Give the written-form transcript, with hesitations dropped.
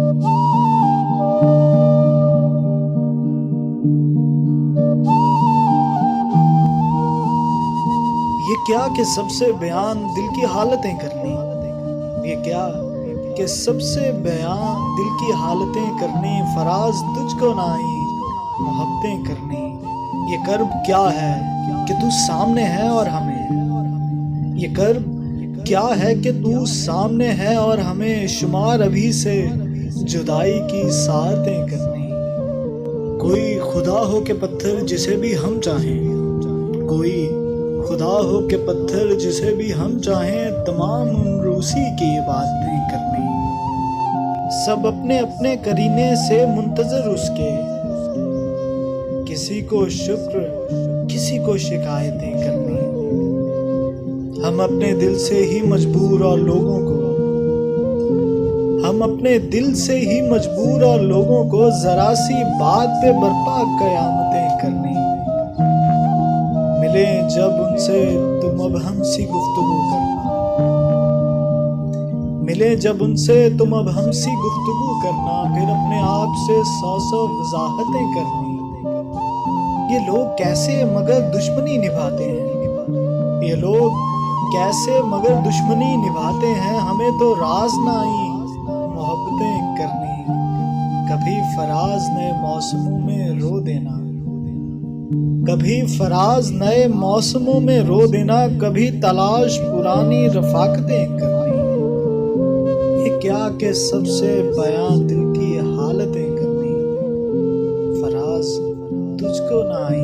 ये क्या कि सबसे बयान दिल की हालतें करनी, ये क्या कि सबसे बयान दिल की हालतें करनी, फराज तुझको ना आई मोहब्बतें करनी। ये कर्ब क्या है कि तू सामने है और हमें, ये कर्ब क्या है कि तू सामने है और हमें शुमार अभी से जुदाई की साहतें करनी। कोई खुदा हो के पत्थर जिसे भी हम चाहें, कोई खुदा हो के पत्थर जिसे भी हम चाहें, तमाम उम्र उसी की बातें करनी। सब अपने अपने करीने से मुंतजर उसके, किसी को शुक्र किसी को शिकायतें करनी। हम अपने दिल से ही मजबूर और लोगों को, हम अपने दिल से ही मजबूर और लोगों को जरा सी बात पे बर्पा कयामतें करनी। मिले जब उनसे तुम अब हमसी गुफ्तगू करना, मिले जब उनसे तुम अब हमसी गुफ्तगू करना, फिर अपने आप से 100 वजाहतें करनी। ये लोग कैसे मगर दुश्मनी निभाते हैं, ये लोग कैसे मगर दुश्मनी निभाते हैं, हमें तो राज ना आई मोहब्बतें करनी। कभी फराज नए मौसमों में रो देना, कभी फराज नए मौसमों में रो देना, कभी तलाश पुरानी रफाकतें करनी। ये क्या कि सबसे बयां दिल की हालतें करनी, फराज तुझको ना आई।